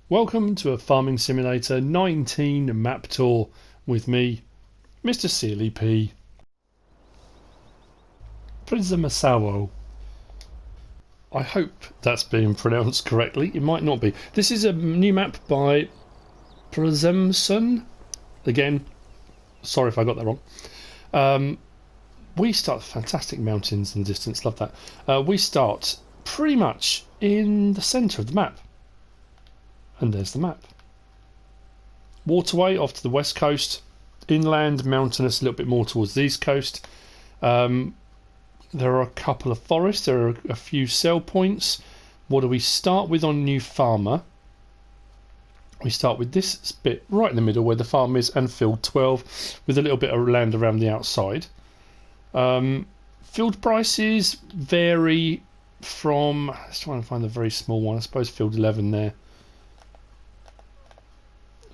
Welcome to a Farming Simulator 19 map tour with me, MrSealyp. PRZEMASOWO. I hope that's being pronounced correctly. It might not be. This is a new map by PrzemsoN. Again, sorry if I got that wrong. We start fantastic mountains in the distance. Love that. We start pretty much in the centre of the map. And there's the map. Waterway off to the west coast, inland, mountainous, a little bit more towards the east coast. There are a couple of forests, there are a few sell points. What do we start with on New Farmer? We start with this bit right in the middle where the farm is and field 12 with a little bit of land around the outside. Field prices vary from, let's try and find the very small one, I suppose field 11 there.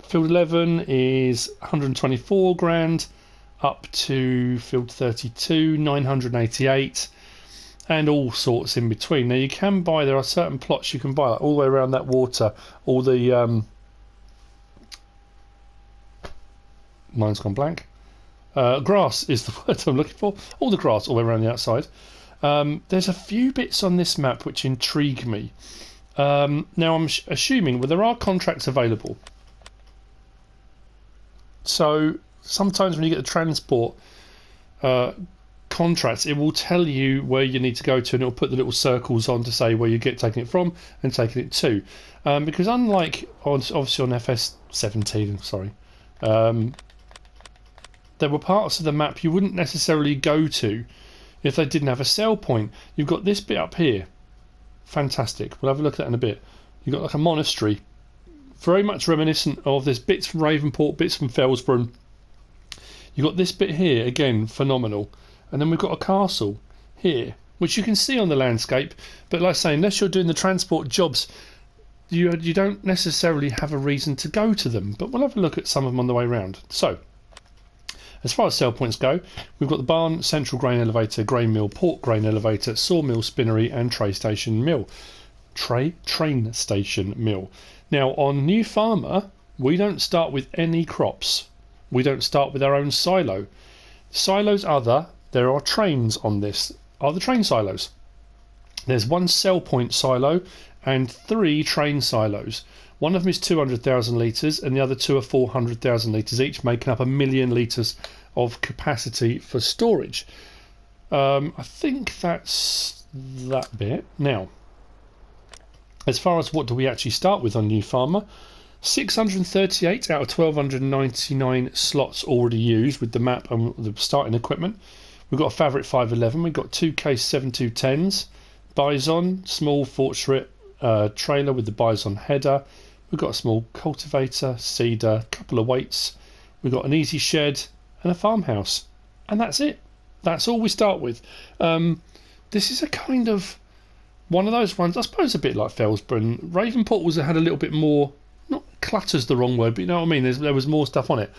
Field 11 is 124 grand up to field 32, 988, and all sorts in between. Now you can buy, there are certain plots you can buy like all the way around that water, all the mine's gone blank. Grass is the word I'm looking for. All the grass all the way around the outside. There's a few bits on this map which intrigue me. Now I'm assuming, well, there are contracts available. So sometimes when you get the transport contracts, it will tell you where you need to go to, and it will put the little circles on to say where you get taking it from and taking it to. Because unlike obviously on FS17, sorry, there were parts of the map you wouldn't necessarily go to if they didn't have a sell point. You've got this bit up here, fantastic. We'll have a look at that in a bit. You've got like a monastery. Very much reminiscent of this, bits from Ravenport, bits from Felsborough. You've got this bit here, again, phenomenal. And then we've got a castle here, which you can see on the landscape. But like I say, unless you're doing the transport jobs, you don't necessarily have a reason to go to them. But we'll have a look at some of them on the way around. So, as far as sell points go, we've got the barn, central grain elevator, grain mill, port grain elevator, sawmill, spinnery, and train station mill. Train station mill. Now on New Farmer, we don't start with any crops. We don't start with our own silo. Silos there are trains on this, are the train silos. There's one sell point silo and 3 train silos. One of them is 200,000 litres and the other 2 are 400,000 litres each, making up 1 million litres of capacity for storage. I think that's that bit. Now, as far as what do we actually start with on New Farmer, 638 out of 1299 slots already used with the map and the starting equipment. We've got a Fabric 511, we've got 2 Case 7210s, Bison, small Fortschritt trailer with the Bison header. We've got a small cultivator, seeder, couple of weights. We've got an easy shed and a farmhouse. And that's it. That's all we start with. This is a kind of one of those ones, I suppose a bit like Felsborough. Ravenport had a little bit more, not clutter's the wrong word, but you know what I mean, there was more stuff on it.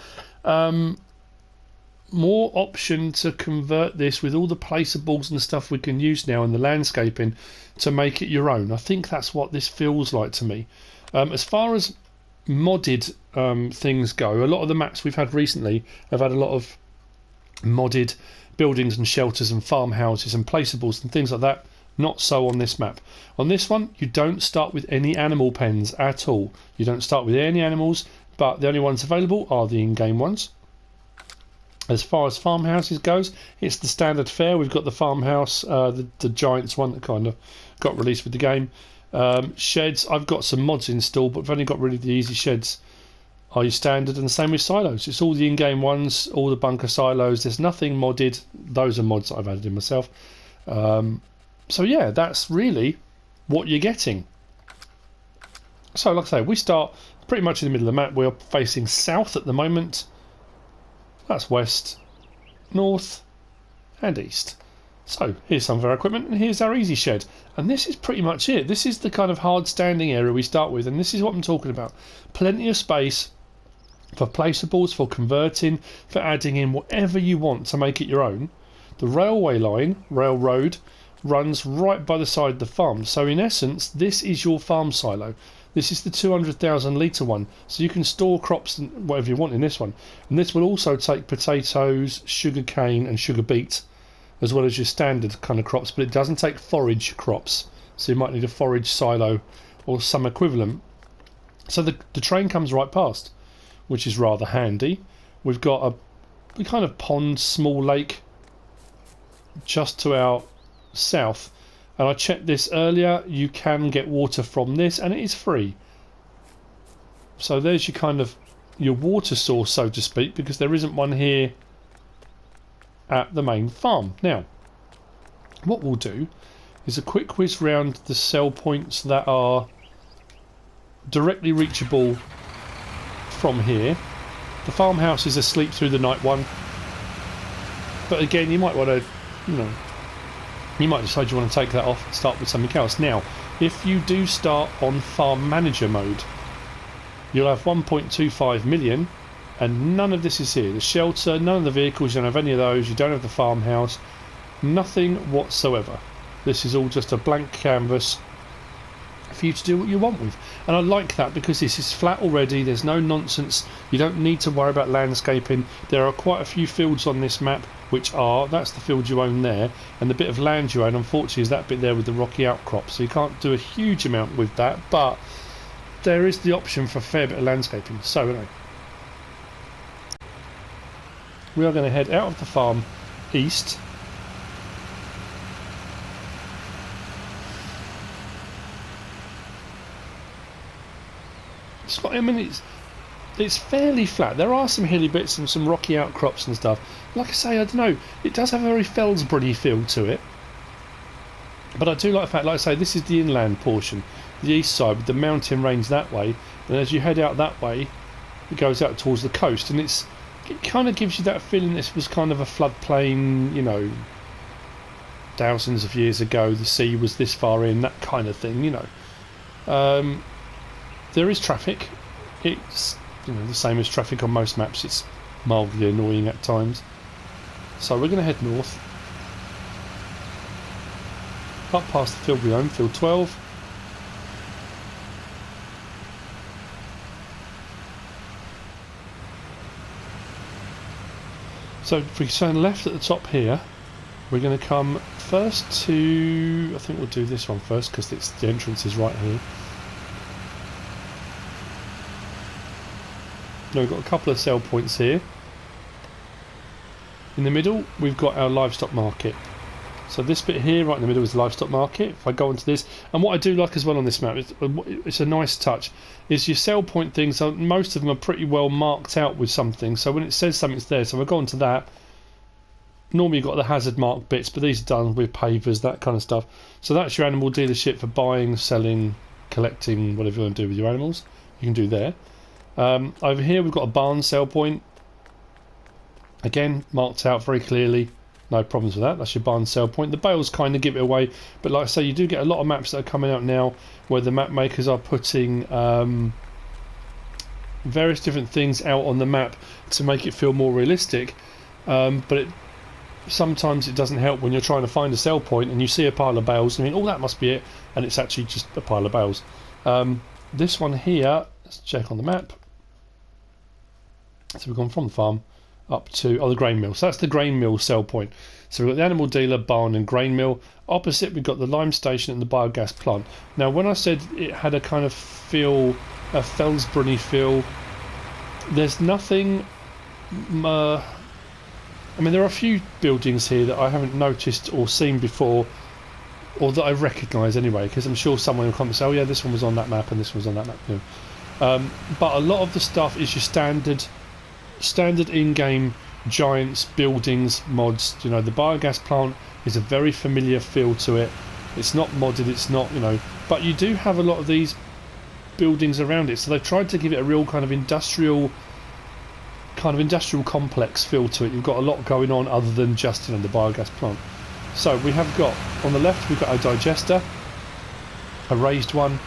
More option to convert this with all the placeables and stuff we can use now in the landscaping to make it your own. I think that's what this feels like to me. As far as modded things go, a lot of the maps we've had recently have had a lot of modded buildings and shelters and farmhouses and placeables and things like that. Not so on this map. On this one, you don't start with any animal pens at all. You don't start with any animals, but the only ones available are the in-game ones. As far as farmhouses goes, it's the standard fare. We've got the farmhouse, the Giants one that kind of got released with the game. Sheds, I've got some mods installed, but I've only got really the easy sheds. Are you standard? And the same with silos. It's all the in-game ones, all the bunker silos. There's nothing modded. Those are mods that I've added in myself. So yeah, that's really what you're getting. So like I say, we start pretty much in the middle of the map. We're facing south at the moment. That's west, north and east. So here's some of our equipment and here's our easy shed. And this is pretty much it. This is the kind of hard standing area we start with, and this is what I'm talking about. Plenty of space for placeables, for converting, for adding in whatever you want to make it your own. The railway line, railroad, runs right by the side of the farm. So in essence, this is your farm silo. This is the 200,000 litre one, so you can store crops and whatever you want in this one. And this will also take potatoes, sugar cane and sugar beet, as well as your standard kind of crops, but it doesn't take forage crops. So you might need a forage silo or some equivalent. So the train comes right past, which is rather handy. We've got a kind of pond, small lake, just to our south. And I checked this earlier, you can get water from this and it is free. So there's your kind of your water source, so to speak, because there isn't one here at the main farm. Now, what we'll do is a quick whiz round the sell points that are directly reachable from here. The farmhouse is a sleep through the night one. But again, you might want to, you might decide you want to take that off and start with something else. Now, if you do start on farm manager mode, you'll have 1.25 million and none of this is here. The shelter, none of the vehicles, you don't have any of those, you don't have the farmhouse, nothing whatsoever. This is all just a blank canvas for you to do what you want with. And I like that because this is flat already, there's no nonsense, you don't need to worry about landscaping. There are quite a few fields on this map which are, that's the field you own there, and the bit of land you own unfortunately is that bit there with the rocky outcrop, so you can't do a huge amount with that, but there is the option for a fair bit of landscaping. So anyway, we are going to head out of the farm east. It's fairly flat. There are some hilly bits and some rocky outcrops and stuff. Like I say, I don't know, it does have a very Felsbury feel to it. But I do like the fact, like I say, this is the inland portion, the east side with the mountain range that way. And as you head out that way, it goes out towards the coast. And it kind of gives you that feeling this was kind of a floodplain, thousands of years ago. The sea was this far in, that kind of thing, There is traffic. It's the same as traffic on most maps. It's mildly annoying at times. So we're going to head north, up past the field we own, field 12. So if we turn left at the top here, we're going to come first to, I think we'll do this one first because the entrance is right here. Now we've got a couple of sell points here. In the middle we've got our livestock market. So this bit here right in the middle is the livestock market. If I go into this, and what I do like as well on this map, it's a nice touch, is your sell point things, most of them are pretty well marked out with something, so when it says something's there, so if I go into that, normally you've got the hazard mark bits, but these are done with pavers, that kind of stuff. So that's your animal dealership for buying, selling, collecting, whatever you want to do with your animals, you can do there. Over here we've got a barn sell point, again marked out very clearly, no problems with that. That's your barn sell point. The bales kind of give it away, but like I say, you do get a lot of maps that are coming out now where the map makers are putting various different things out on the map to make it feel more realistic, but sometimes it doesn't help when you're trying to find a sell point and you see a pile of bales and you think, oh, that must be it, and it's actually just a pile of bales. This one here, let's check on the map. So we've gone from the farm up to the grain mill. So that's the grain mill sell point. So we've got the animal dealer, barn and grain mill. Opposite we've got the lime station and the biogas plant. Now when I said it had a kind of feel, a Felsbury feel, there's nothing, I mean there are a few buildings here that I haven't noticed or seen before, or that I recognise anyway, because I'm sure someone will come and say, oh yeah, this one was on that map and this one was on that map. But a lot of the stuff is your standard in-game giants, buildings, mods. The biogas plant is a very familiar feel to it. It's not modded, it's not, but you do have a lot of these buildings around it, so they've tried to give it a real kind of industrial complex feel to it. You've got a lot going on other than just the biogas plant. So we have got, on the left we've got a digester, a raised one,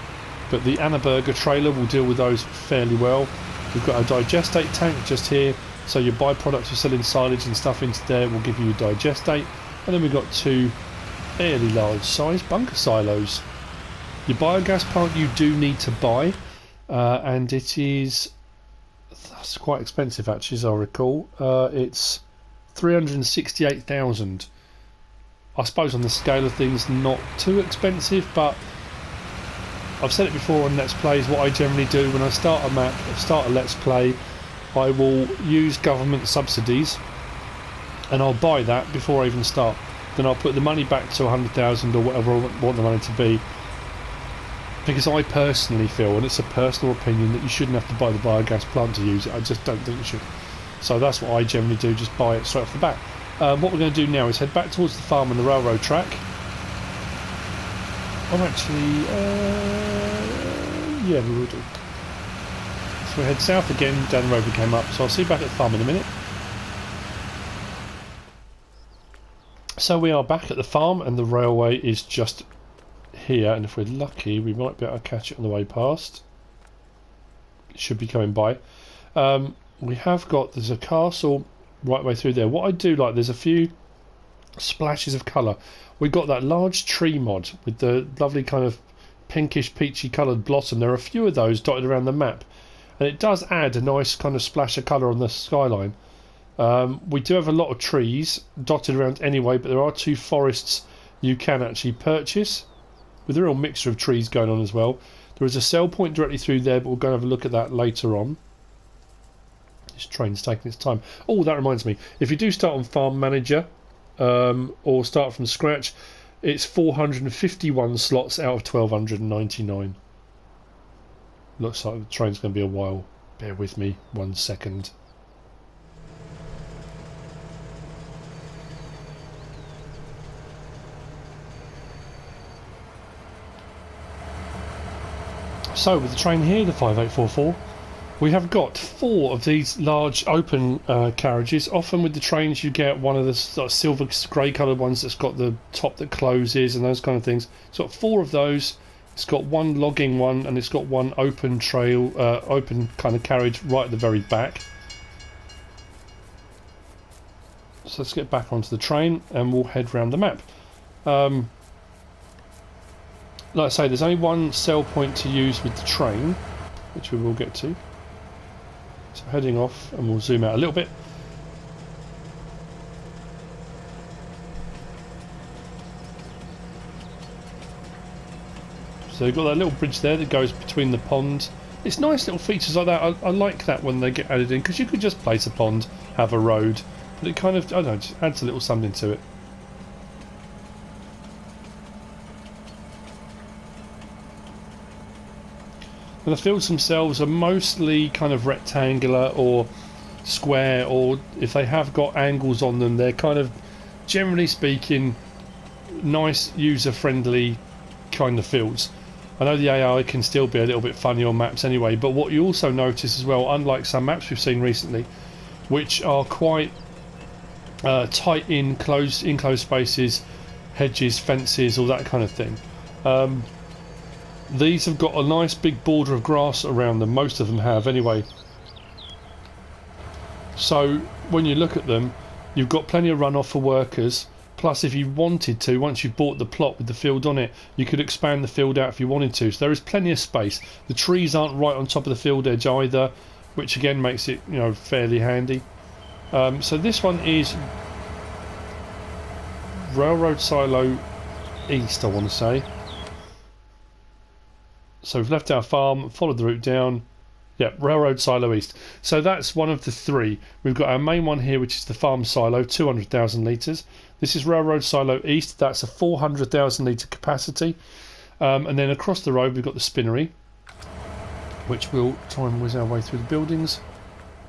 but the Anna Burger trailer will deal with those fairly well. We've got a digestate tank just here, so your byproducts are selling silage and stuff into there will give you a digestate. And then we've got two fairly large size bunker silos. Your biogas plant you do need to buy, and that's quite expensive actually, as I recall. It's 368,000. I suppose on the scale of things not too expensive, but I've said it before on Let's Plays, what I generally do when I start a map, start a Let's Play, I will use government subsidies and I'll buy that before I even start. Then I'll put the money back to 100,000 or whatever I want the money to be, because I personally feel, and it's a personal opinion, that you shouldn't have to buy the biogas plant to use it. I just don't think you should. So that's what I generally do, just buy it straight off the bat. What we're going to do now is head back towards the farm and the railroad track. I'm actually, yeah, we will do. So we head south again, down the road we came up. So I'll see you back at the farm in a minute. So we are back at the farm and the railway is just here. And if we're lucky, we might be able to catch it on the way past. It should be coming by. We have got, there's a castle right way through there. What I do like, there's a few splashes of colour. We've got that large tree mod with the lovely kind of pinkish peachy coloured blossom. There are a few of those dotted around the map, and it does add a nice kind of splash of colour on the skyline. We do have a lot of trees dotted around anyway, but there are 2 forests you can actually purchase with a real mixture of trees going on as well. There is a sell point directly through there, but we'll go and have a look at that later on. This train's taking its time. Oh, that reminds me, if you do start on Farm Manager, or start from scratch, it's 451 slots out of 1299. Looks like the train's going to be a while. Bear with me 1 second. So with the train here, the 5844, we have got 4 of these large open carriages. Often with the trains you get one of the sort of silver grey coloured ones that's got the top that closes and those kind of things. It's got 4 of those. It's got 1 logging one, and it's got 1 open trail, open kind of carriage right at the very back. So let's get back onto the train and we'll head round the map. Like I say, there's only 1 sell point to use with the train, which we will get to. So heading off, and we'll zoom out a little bit. So you've got that little bridge there that goes between the pond. It's nice little features like that. I like that when they get added in, because you could just place a pond, have a road, but it kind of, I don't know, just adds a little something to it. And the fields themselves are mostly kind of rectangular or square, or if they have got angles on them, they're kind of, generally speaking, nice user-friendly kind of fields. I know the AI can still be a little bit funny on maps anyway, but what you also notice as well, unlike some maps we've seen recently, which are quite tight in enclosed spaces, hedges, fences, all that kind of thing. These have got a nice big border of grass around them. Most of them have anyway. So when you look at them, you've got plenty of runoff for workers. Plus, if you wanted to, once you've bought the plot with the field on it, you could expand the field out if you wanted to. So there is plenty of space. The trees aren't right on top of the field edge either, which again makes it, you know, fairly handy. So this one is Railroad Silo East, I want to say. So we've left our farm, followed the route down. Yeah, Railroad Silo East. So that's one of the 3. We've got our main one here, which is the farm silo, 200,000 litres. This is Railroad Silo East. That's a 400,000 litre capacity. And then across the road, we've got the spinnery, which we'll try and whiz our way through the buildings.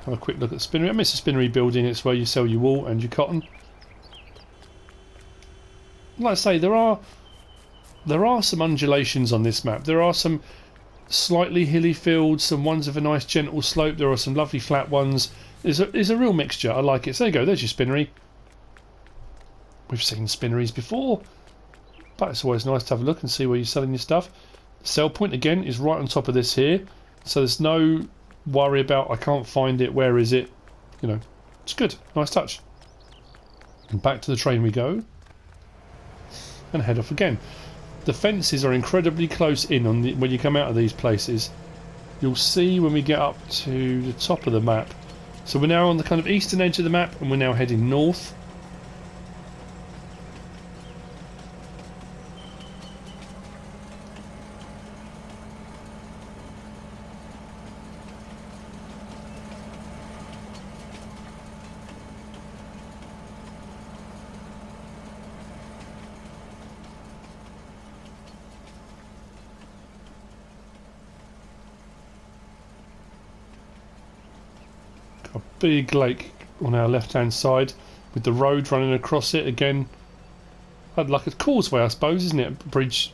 Have a quick look at the spinnery. I miss the spinnery building. It's where you sell your wool and your cotton. Like I say, there are some undulations on this map. There are some slightly hilly fields, some ones with a nice gentle slope. There are some lovely flat ones. There's a real mixture. I like it. So there you go. There's your spinnery. We've seen spinneries before, but it's always nice to have a look and see where you're selling your stuff. The sell point again is right on top of this here, so there's no worry about I can't find it. Where is it? You know, it's good. Nice touch. And back to the train we go. and head off again. The fences are incredibly close in on when you come out of these places. You'll see when we get up to the top of the map. So we're now on the kind of eastern edge of the map, and we're now heading north. A big lake on our left hand side with the road running across it again. Like a causeway, I suppose, isn't it? A bridge.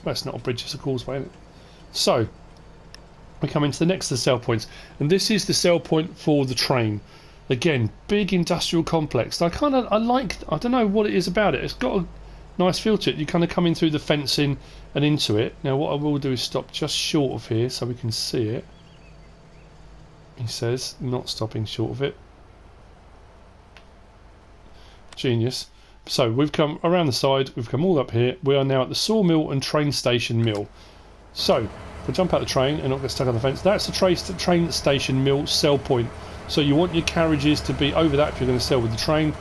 Well, it's not a bridge, it's a causeway, isn't it? So we come into the next of the sell points, and this is the sell point for the train. Again, big industrial complex. I don't know what it is about it. It's got a nice feel to it. You kind of come in through the fencing and into it. Now what I will do is stop just short of here so we can see it. He says, not stopping short of it. Genius. So we've come around the side, we've come all up here. We are now at the sawmill and train station mill. So if we jump out the train and not get stuck on the fence, that's the train station mill sell point. So you want your carriages to be over that if you're going to sell with the train.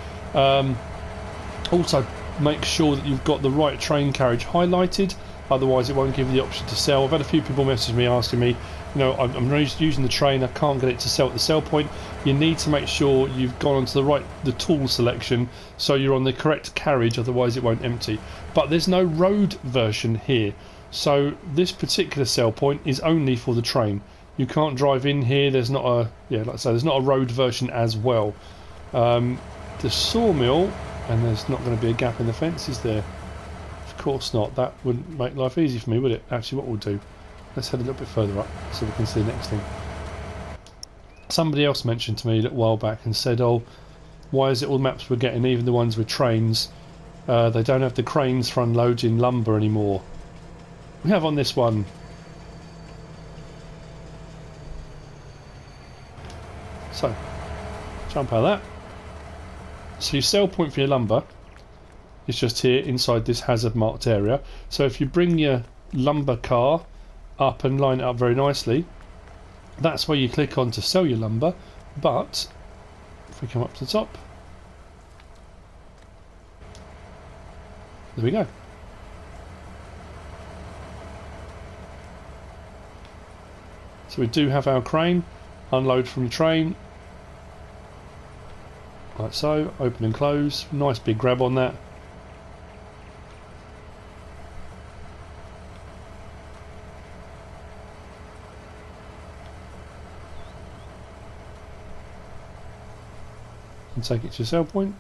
Also make sure that you've got the right train carriage highlighted, otherwise it won't give you the option to sell. I've had a few people message me asking me, you know, I'm using the train, I can't get it to sell at the sell point. You need to make sure you've gone onto the tool selection so you're on the correct carriage, otherwise it won't empty. But there's no road version here, so this particular sell point is only for the train. You can't drive in here. There's not a like I say, there's not a road version as well. The sawmill, and there's not going to be a gap in the fence, is there? Of course not. That wouldn't make life easy for me, would it? Actually, what we'll do, let's head a little bit further up so we can see the next thing. Somebody else mentioned to me a little while back and said, oh, why is it all the maps we're getting, even the ones with trains, they don't have the cranes for unloading lumber anymore? We have on this one. So, jump out of that. So your sell point for your lumber is just here inside this hazard marked area. So if you bring your lumber car up and line it up very nicely, that's where you click on to sell your lumber. But if we come up to the top, there we go. So we do have our crane unload from the train, like so, open and close, nice big grab on that. And take it to your sell point,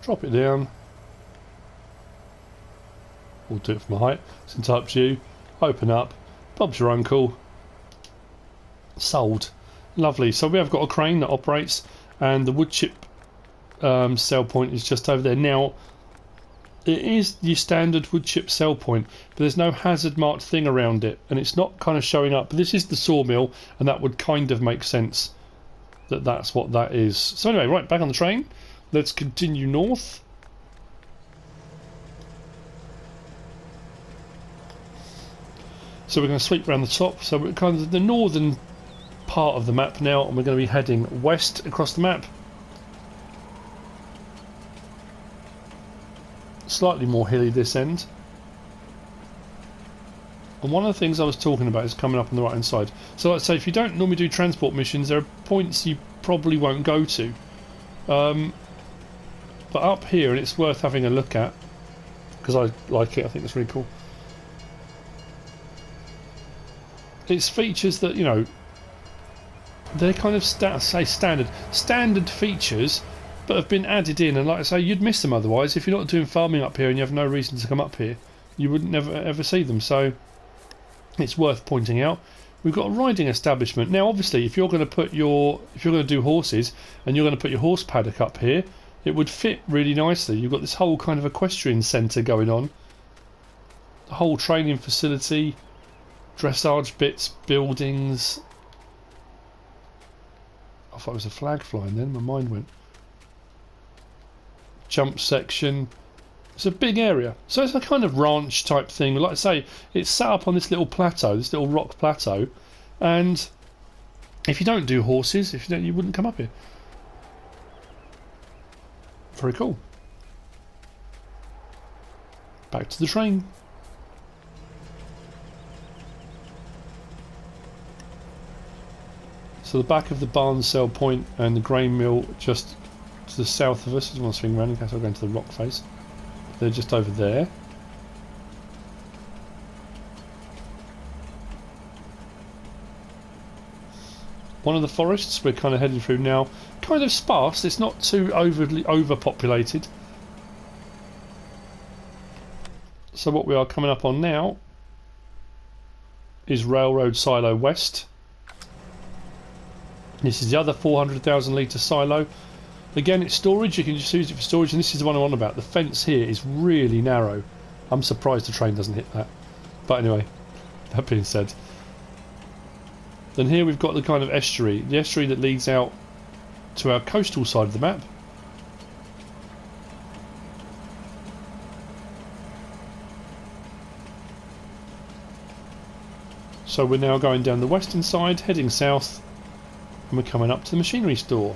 drop it down, we'll do it from a height, it's entirely up to you, open up, Bob's your uncle, sold. Lovely. So we have got a crane that operates, and the wood chip sell point is just over there. Now it is your standard wood chip sell point, but there's no hazard marked thing around it, and it's not kind of showing up. But this is the sawmill, and that would kind of make sense that that's what that is. So anyway, right, back on the train, let's continue north. So we're going to sweep around the top, so we're kind of the northern part of the map now, and we're going to be heading west across the map. Slightly more hilly this end. And one of the things I was talking about is coming up on the right hand side. So let's say if you don't normally do transport missions, there are points you probably won't go to. But up here, and it's worth having a look at, because I like it, I think it's really cool. It's features that, you know, they're kind of standard features, but have been added in, and like I say, you'd miss them otherwise. If you're not doing farming up here and you have no reason to come up here, you would never ever see them. So it's worth pointing out. We've got a riding establishment. Now obviously if you're going to do horses and you're going to put your horse paddock up here, it would fit really nicely. You've got this whole kind of equestrian centre going on, the whole training facility, dressage bits, buildings. I thought it was a flag flying then, my mind went. Jump section, It's a big area. So it's a kind of ranch type thing. Like I say, it's set up on this little plateau, this little rock plateau, and if you don't do horses, if you don't, you wouldn't come up here. Very cool. Back to the train. So the back of the barn sell point and the grain mill just to the south of us. I just want to swing around in case I go into the rock face. They're just over there. One of the forests we're kind of heading through now, kind of sparse. It's not too overly overpopulated. So what we are coming up on now is Railroad Silo West. This is the other 400,000 litre silo. Again, it's storage. You can just use it for storage, and this is the one I'm on about. The fence here is really narrow. I'm surprised the train doesn't hit that. But anyway, that being said. Then here we've got the kind of estuary. The estuary that leads out to our coastal side of the map. So we're now going down the western side, heading south, and we're coming up to the machinery store.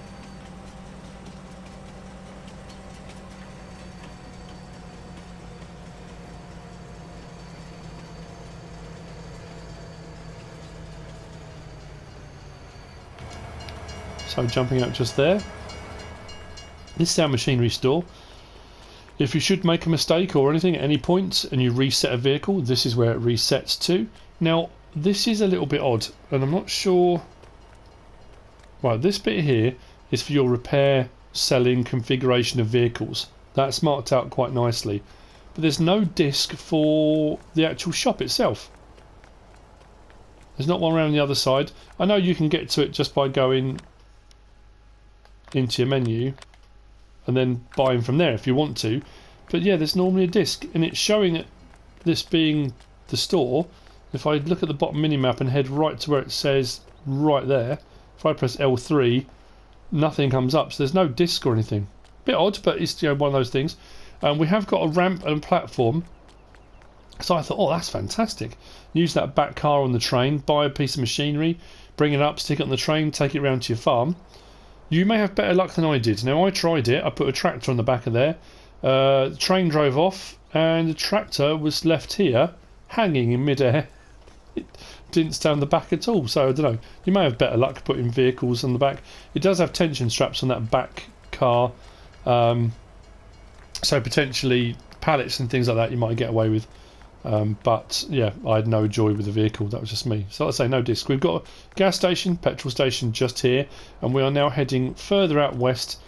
So jumping out just there. This is our machinery store. If you should make a mistake or anything at any point and you reset a vehicle, this is where it resets to. Now this is a little bit odd and I'm not sure. Right, this bit here is for your repair, selling, configuration of vehicles. That's marked out quite nicely. But there's no disc for the actual shop itself. There's not one around the other side. I know you can get to it just by going into your menu and then buying from there if you want to, but yeah, there's normally a disc and it's showing it, this being the store. If I look at the bottom minimap and head right to where it says right there, if I press L3 nothing comes up, so there's no disc or anything. Bit odd, but it's, you know, one of those things. We have got a ramp and platform, so I thought, oh, that's fantastic. Use that back car on the train, buy a piece of machinery, bring it up, stick it on the train, take it round to your farm. You may have better luck than I did. Now I tried it, I put a tractor on the back of there, the train drove off and the tractor was left here hanging in midair. It didn't stay on the back at all, so I don't know. You may have better luck putting vehicles on the back. It does have tension straps on that back car, so potentially pallets and things like that you might get away with. But yeah, I had no joy with the vehicle, that was just me. So let's say no disc. We've got a gas station, petrol station just here, and we are now heading further out west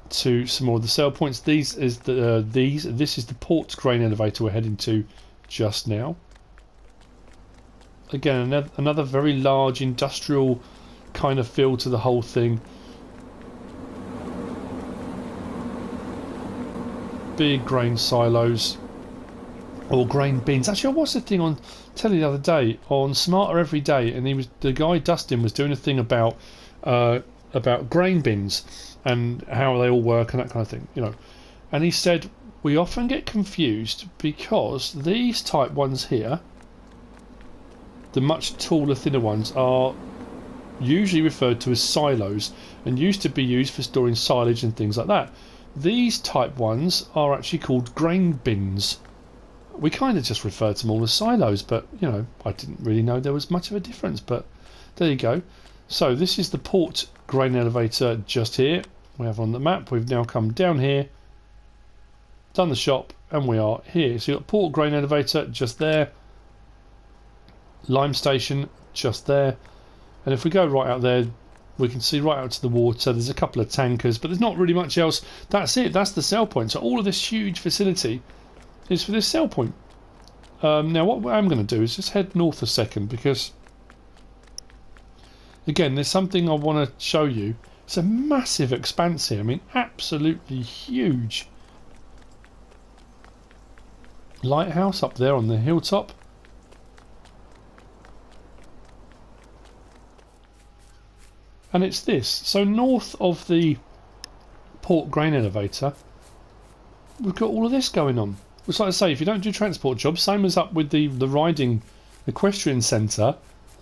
to some more of the sell points. This is the port grain elevator we're heading to just now. Again, another very large industrial kind of feel to the whole thing. Big grain silos. Or grain bins. Actually, I watched a thing on telly the other day on Smarter Every Day, and the guy Dustin was doing a thing about grain bins and how they all work and that kind of thing, you know. And he said we often get confused because these type ones here, the much taller, thinner ones, are usually referred to as silos and used to be used for storing silage and things like that. These type ones are actually called grain bins. We kind of just referred to them all as silos, but you know, I didn't really know there was much of a difference, but there you go. So this is the port grain elevator just here. We have on the map. We've now come down here, done the shop, and we are here. So you've got port grain elevator just there, lime station just there, and if we go right out there we can see right out to the water. There's a couple of tankers, but there's not really much else. That's it, that's the sell point. So all of this huge facility is for this sell point. Now what I'm going to do is just head north a second, because again there's something I want to show you. It's a massive expanse here, I mean absolutely huge. Lighthouse up there on the hilltop. And it's this. So north of the port grain elevator we've got all of this going on. It's like I say, if you don't do transport jobs, same as up with the riding equestrian centre.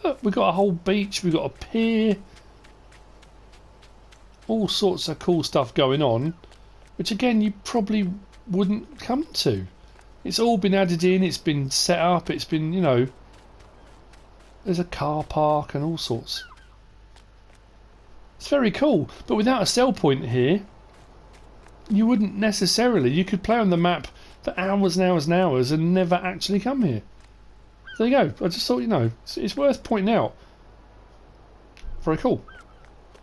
Look, we've got a whole beach, we've got a pier, all sorts of cool stuff going on, which again you probably wouldn't come to. It's all been added in, it's been set up, it's been, you know, there's a car park and all sorts. It's very cool, but without a sell point here, you wouldn't necessarily. You could play on the map for hours and hours and hours and never actually come here. There you go. I just thought, you know, it's worth pointing out. Very cool.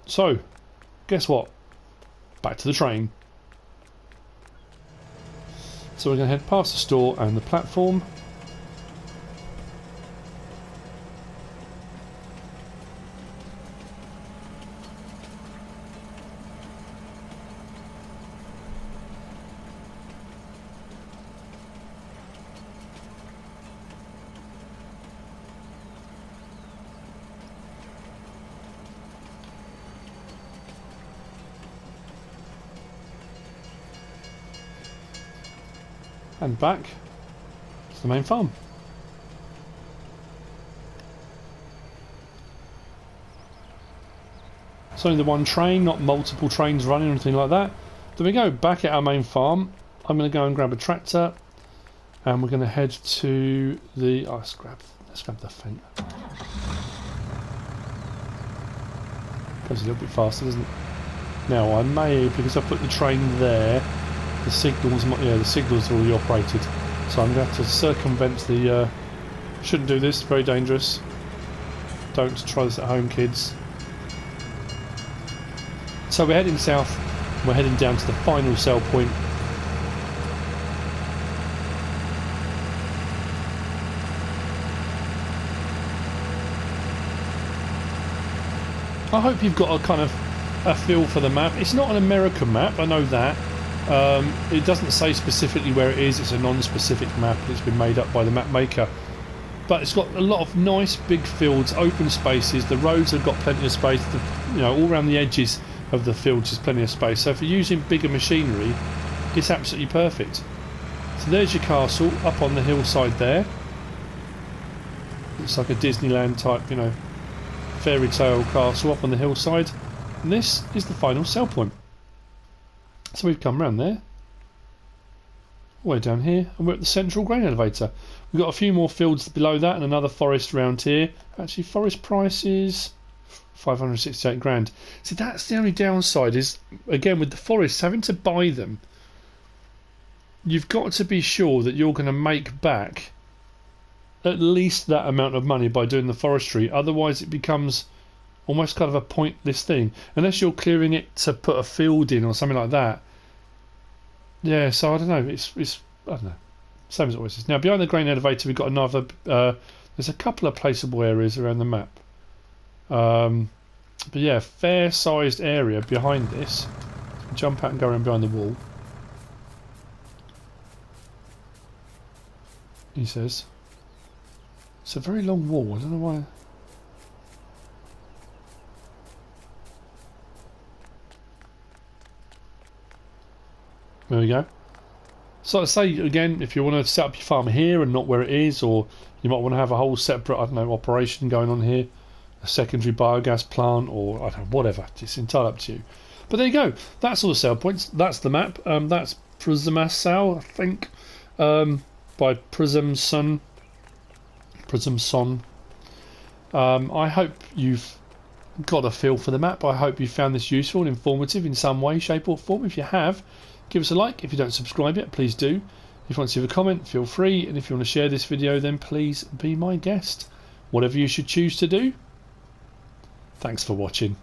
So, guess what? Back to the train. So we're going to head past the store and the platform. And back to the main farm. It's only the one train, not multiple trains running or anything like that. There we go, back at our main farm. I'm going to go and grab a tractor, and we're going to head to the. Oh, let's grab the fence. Goes a little bit faster, doesn't it? Now I may, because I put the train there. The signals, yeah, the signals are already operated, so I'm going to have to circumvent the. Shouldn't do this. Very dangerous. Don't try this at home, kids. So we're heading south. We're heading down to the final sell point. I hope you've got a kind of a feel for the map. It's not an American map. I know that. It doesn't say specifically where it is. It's a non-specific map. It's been made up by the map maker, but it's got a lot of nice big fields, open spaces. The roads have got plenty of space. You know, all around the edges of the fields there's plenty of space. So if you're using bigger machinery, it's absolutely perfect. So there's your castle up on the hillside there. It's like a Disneyland type, you know, fairy tale castle up on the hillside. And this is the final sell point. So we've come round there, all the way down here, and we're at the central grain elevator. We've got a few more fields below that and another forest round here. Actually, forest price is 568 grand. So that's the only downside is, again, with the forests, having to buy them, you've got to be sure that you're going to make back at least that amount of money by doing the forestry. Otherwise it becomes almost kind of a pointless thing, unless you're clearing it to put a field in or something like that. Yeah, so I don't know. It's I don't know. Same as it always is. Now behind the grain elevator, we've got another. There's a couple of placeable areas around the map. But yeah, fair-sized area behind this. Jump out and go around behind the wall. He says. It's a very long wall. I don't know why. There we go. So I say again, if you want to set up your farm here and not where it is, or you might want to have a whole separate, I don't know, operation going on here, a secondary biogas plant, or I don't know, whatever. It's entirely up to you. But there you go. That's all the sell points. That's the map. That's PRZEMASOWO, I think, by PrzemsoN. I hope you've got a feel for the map. I hope you found this useful and informative in some way, shape or form. If you have, give us a like. If you don't subscribe yet, please do. If you want to leave a comment, feel free. And if you want to share this video, then please be my guest. Whatever you should choose to do. Thanks for watching.